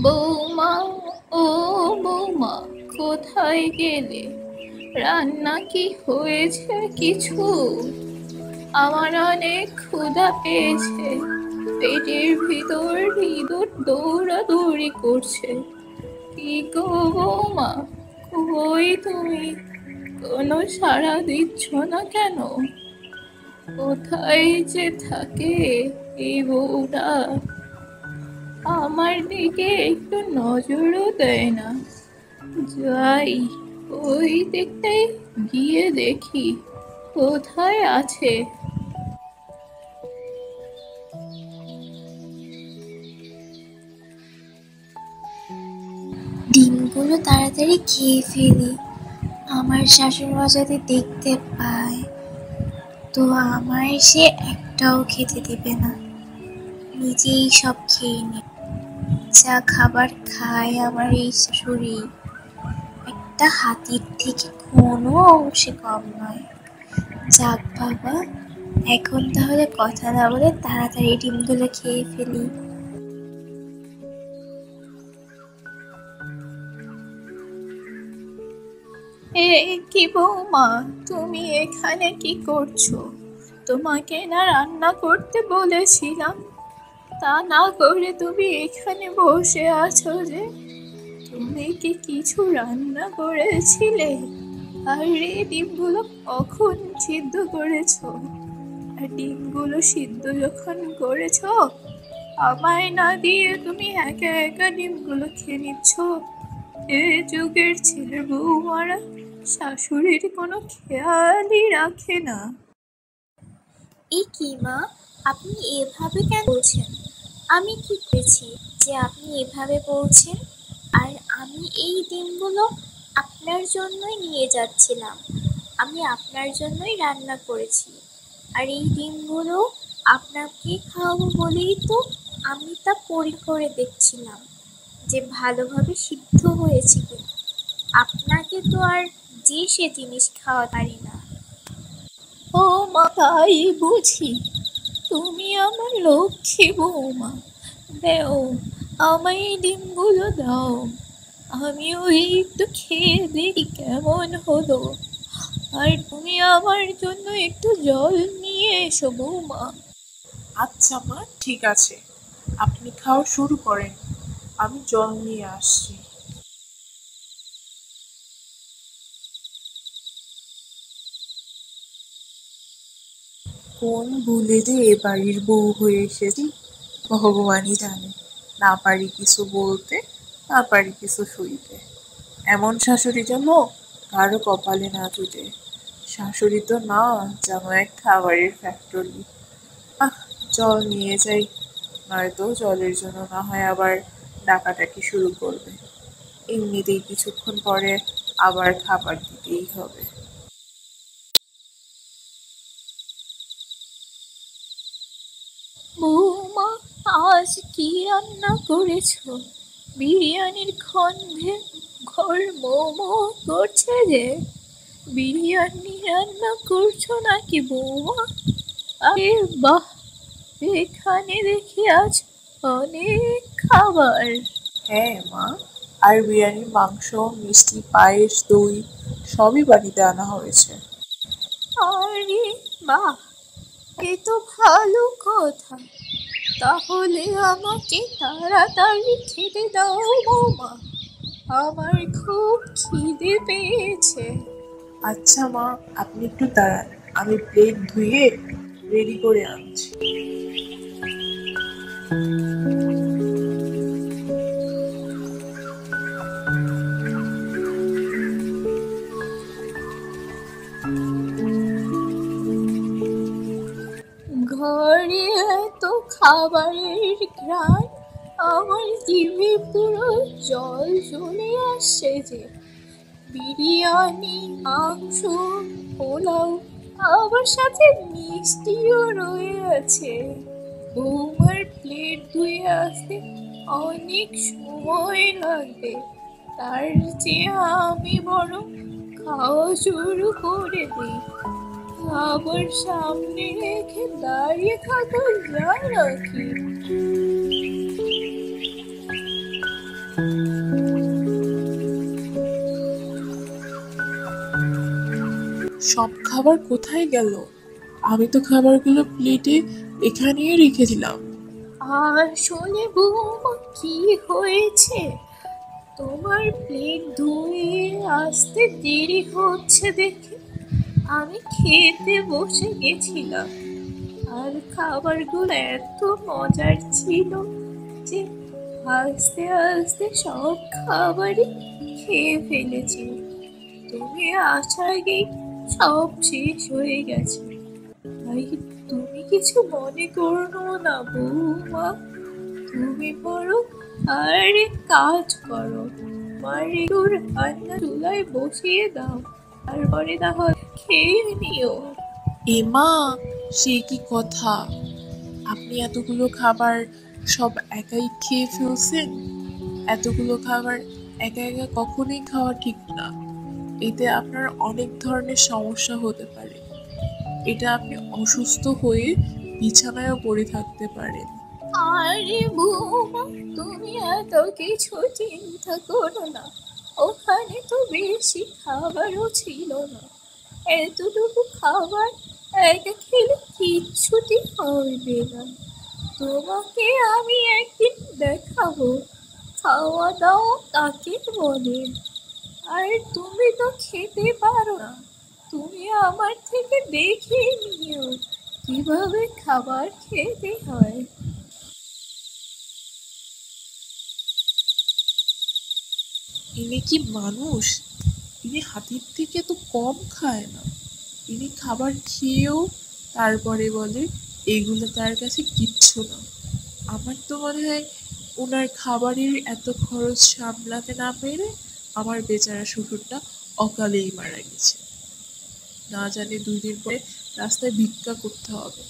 বৌমা, ও বৌমা, কোথায় গেলে? রান্না কি হয়েছে কিছু? আমার অনেক ক্ষুধা পেয়েছে, পেটের ভিতর ইঁদুর দৌড়াদৌড়ি করছে। কি গো বৌমা, কই তুমি? কোনো সাড়া দিচ্ছ না কেন? কোথায় যে থাকে এই বউটা? আমার দিকে একটু নজরও দেয় না। যাই, ওই দিকটাই গিয়ে দেখি কোথায় আছে। ডিমগুলো তাড়াতাড়ি খেয়ে ফেলি, আমার শাশুড়িমা যদি দেখতে পায় তো আমায় সে একটাও খেতে দেবে না, নিজেই সব খেয়ে নে। যা খাবার খায় আমার এই শাশুড়ি, একটা হাতির থেকে কোনো অংশে কম নয়। যাক বাবা, এখন তাহলে কথা না বলে তাড়াতাড়ি ডিমগুলো খেয়ে ফেলি। এ কি বৌমা, তুমি এখানে কি করছো? তোমাকে না রান্না করতে বলেছিলাম, তা না করে তুমি এখানে বসে আছো যে? তুমি কি কিছু রান্না করেছিলে? আর এই ডিমগুলো কখন সিদ্ধ করেছো? আর ডিমগুলো সিদ্ধ যখন করেছো, আমায় না দিয়ে তুমি একা একা ডিমগুলো খেয়ে নিচ্ছ। এ যুগের ছেলে বৌমারা শাশুড়ির কোনো খেয়ালই রাখে না। এই কি মা, আপনি এভাবে কেন বলছেন? আমি কি করেছি যে আপনি এভাবে বলছেন? আর আমি এই ডিমগুলো আপনার জন্যই নিয়ে যাচ্ছিলাম, আমি আপনার জন্যই রান্না করেছি। আর এই ডিমগুলো আপনাকে খাওয়াবো বলেই তো আমি তা পরীক্ষা করে দেখছিলাম যে ভালোভাবে সিদ্ধ হয়েছে কিনা। আপনাকে তো আর যে সে জিনিস খাওয়াতে পারি না। ও মা, তাই বুঝি? তুমি আমার লক্ষ্মী বৌমা। দেও, আমায় এই ডিমগুলো দাও, আমিও একটু খেয়ে দেখি কেমন হলো। আর তুমি আমার জন্য একটু জল নিয়ে এসো বৌমা। আচ্ছা মা, ঠিক আছে, আপনি খাওয়া শুরু করেন, আমি জল নিয়ে আসছি। কোন ভুলে যে এ বাড়ির বউ হয়ে এসেছি, ভগবানই জানে। না পারি কিছু বলতে, না পারি কিছু সইতে। এমন শাশুড়ি যেন কারো কপালে না জুটে। শাশুড়ি তো না, যেন এক খাবারের ফ্যাক্টরি। আহ, জল নিয়ে যাই, নয়তো জলের জন্য না হয় আবার ডাকাডাকি শুরু করবে। এমনিতেই কিছুক্ষণ পরে আবার খাবার দিতেই হবে। বৌমা, আজ কি রান্না করেছো? বিরিয়ানির গন্ধে ঘর মোমো করছে যে। বিরিয়ানি রান্না করছো নাকি বৌমা? আরে বাহ, এখানে দেখি আজ অনেক খাবার। হ্যাঁ মা, আর বিরিয়ানির মাংস, মিষ্টি, পায়েস, দই সবই বাড়িতে আনা হয়েছে। আরে বাহ, এ তো ভালো কথা। তাহলে আমাকে তাড়াতাড়ি খেতে দাও বৌমা, আমার খুব খিদে পেয়েছে। আচ্ছা মা, আপনি একটু দাঁড়ান, আমি প্লেট ধুয়ে রেডি করে আনছি। ঘরে এত খাবারের ঘ্রাণ, আমার জিভে পুরো জল চলে আসছে যে। বিরিয়ানি, মাংস, পোলাও, আবার সাথে মিষ্টিও রয়েছে। বৌমার প্লেট ধুয়ে আসতে অনেক সময় লাগবে, তার চেয়ে আমি বরং খাওয়া শুরু করে দিই। আবার সামনে রেখে দাঁড়িয়ে থাকা যায় নাকি? সব খাবার কোথায় গেল? আমি তো খাবারগুলো প্লেটে এখানেই রেখেছিলাম। আসলে বৌমা কি হয়েছে, তোমার প্লেট ধুয়ে আসতে দেরি হচ্ছে দেখে আমি খেতে বসে গেছিলাম। আর খাবারগুলো এত মজার ছিল যে আস্তে আস্তে সব খাবারই খেয়ে ফেলেছি। তুমি আসার আগেই সব শেষ হয়ে গেছে। তাই তুমি কিছু মনে করো না বৌমা, তুমি বরং আর এক কাজ করো, আমার একটু রান্না চুলায় বসিয়ে দাও, তারপরে তাহলে খেয়ে নিও। এমা, সে কি কথা! আপনি এতগুলো খাবার সব একাই খেয়ে ফেলছেন? এতগুলো খাবার একা একা কখনোই খাওয়া ঠিক না। এতে আপনার অনেক ধরনের সমস্যা হতে পারে। এটা আপনি অসুস্থ হয়ে বিছানায়ও পড়ে থাকতে পারেন। আরে বৌমা, তুমি এত কিছু চিন্তা করো না, ওখানে তো বেশি খাবারও ছিল না। এতটুকু খাবার একা খেলে কিচ্ছুটি হবে না। তোমাকে আমি একদিন দেখাবো খাওয়া দাওয়া কাকে বলে। আর তুমি তো খেতে পারো না, তুমি আমার থেকে দেখে নিও কিভাবে খাবার খেতে হয়। ইনি কি মানুষ? ইনি হাতির থেকে তো কম খায় না। ইনি খাবার খেয়েও তারপরে বলে এগুলো তার কাছে কিচ্ছু না। আমার তো মনে হয় ওনার খাবারের এত খরচ সামলাতে না পেরে আমার বেচারা শ্বশুরটা অকালেই মারা গেছে। না জানি 2 দিন পরে রাস্তায় ভিক্ষা করতে হবে।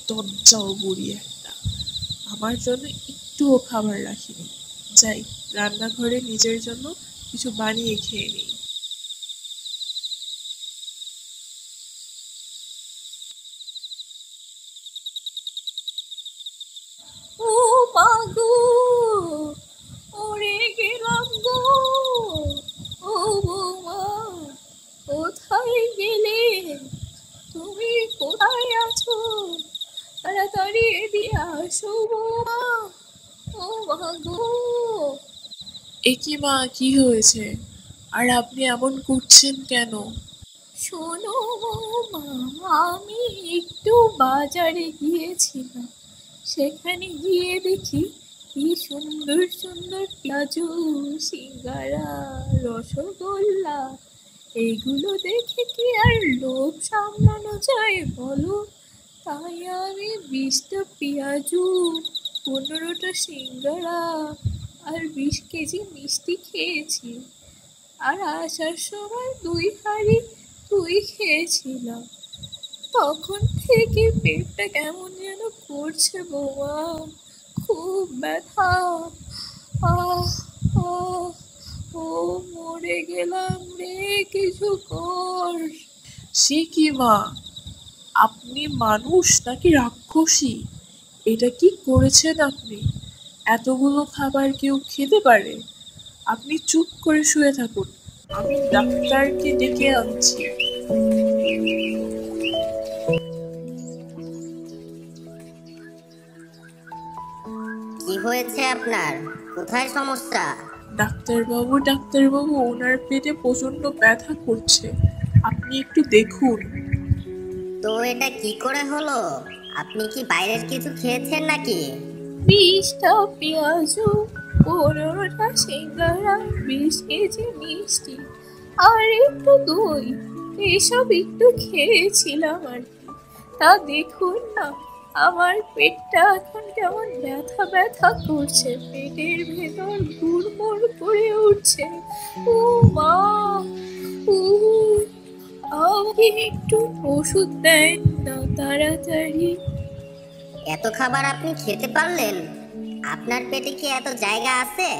দজ্জাও বুড়ি একটা। আমার জন্য একটুও খাবার রাখিনি। যাই, রান্নাঘরে নিজের জন্য কিছু বানিয়ে খেয়ে নিই। ও মা গো, উড়ে গেলাম গো। ও বৌমা, কোথায় গেলে? তুমি কোথায় আছো? তাড়াতাড়ি এদিকে আসো বৌমা। ও মা গো। এ কি মা, কি হয়েছে? আর আপনি এমন করছেন কেন? শোনো বৌমা, আমি একটু বাজারে গিয়েছিলাম। সেখানে গিয়ে দেখি কি সুন্দর সুন্দর পেঁয়াজু, সিঙ্গারা, রসগোল্লা, এইগুলো দেখে কি আর লোভ সামলানো যায় বলো? তাই আমি 20টা পেঁয়াজু, 15টা সিঙ্গারা আর 20 কেজি মিষ্টি খেয়েছি। আর আসার সময় 2 হাঁড়ি দই খেয়েছিলাম। তখন থেকে পেটটা কেমন যেন করছে বৌমা, খুব ব্যথা। আহ আহ ও, মরে গেলাম রে, কিছু কর। সে কি মা, আপনি মানুষ নাকি রাক্ষসী? এটা কি করেছেন আপনি? এতগুলো খাবার কেউ খেতে পারে? আপনি চুপ করে শুয়ে থাকুন, আমি ডাক্তারকে ডেকে আনছি। কি হয়েছে আপনার? কোথায় সমস্যা? ডাক্তারবাবু, ডাক্তারবাবু, ওনার পেটে প্রচন্ড ব্যথা করছে, আপনি একটু দেখুন। তো এটা কি করে হলো? আপনি কি বাইরের কিছু খেয়েছেন নাকি? 20টা পেঁয়াজু, 15টা সিঙ্গারা, 20 কেজি মিষ্টি আর একটু দই, এসব একটু খেয়েছিলাম আর কি। তা দেখুন না, আমার পেটটা এখন কেমন ব্যথা ব্যথা করছে, পেটের ভেতর গুড়মুড় করে উঠছে। ও মা, ও, আমাকে একটু ওষুধ দেন না তাড়াতাড়ি। এত খাবার আপনি খেতে পারলেন? আপনার পেটে কি এত জায়গা আছে?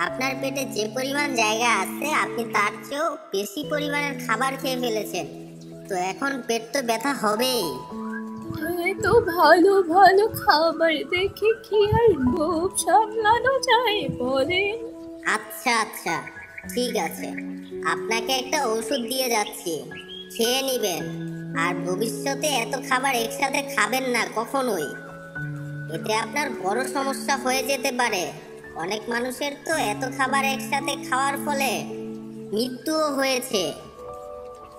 আপনার পেটে যে পরিমাণ জায়গা আছে আপনি তার চেয়েও বেশি পরিমাণের খাবার খেয়ে ফেলেছেন। তো এখন পেট তো ব্যথা হবেই। এত ভালো ভালো খাবার দেখে কি আর লোভ সামলানো যায় বলেন? আচ্ছা আচ্ছা, ঠিক আছে, আপনাকে একটা ওষুধ দিয়ে যাচ্ছি। খেয়ে নিবেন। আর ভবিষ্যতে এত খাবার একসাথে খাবেন না কখনোই। এতে আপনার বড় সমস্যা হয়ে যেতে পারে। অনেক মানুষের তো এত খাবার একসাথে খাওয়ার ফলে মৃত্যুও হয়েছে।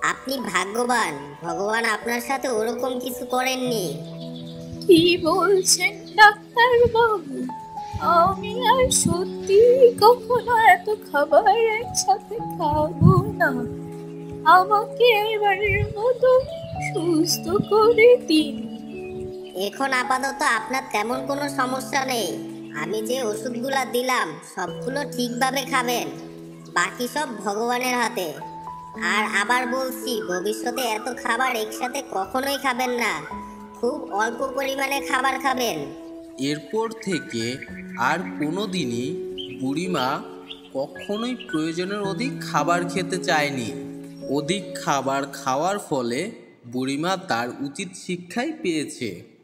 আপনি ভাগ্যবান, ভগবান আপনার সাথে ওরকম কিছু করেননি। কি বলছেন ডাক্তার বাবু? আমি আর সত্যি কখনো এত খাবার একসাথে খাবো না। আমাকে এবারের মতো সুস্থ করে দিন। এখন আপাতত আপনার তেমন কোনো সমস্যা নেই। আমি যে ওষুধগুলো দিলাম সবগুলো ঠিকভাবে খাবেন, বাকি সব ভগবানের হাতে। আর আবার বলছি, ভবিষ্যতে এত খাবার একসাথে কখনোই খাবেন না, খুব অল্প পরিমাণে খাবার খাবেন। এরপর থেকে আর কোনো দিনই বুড়িমা কখনোই প্রয়োজনের অধিক খাবার খেতে চায়নি। অধিক খাবার খাওয়ার ফলে বুড়িমা তার উচিত শিক্ষাই পেয়েছে।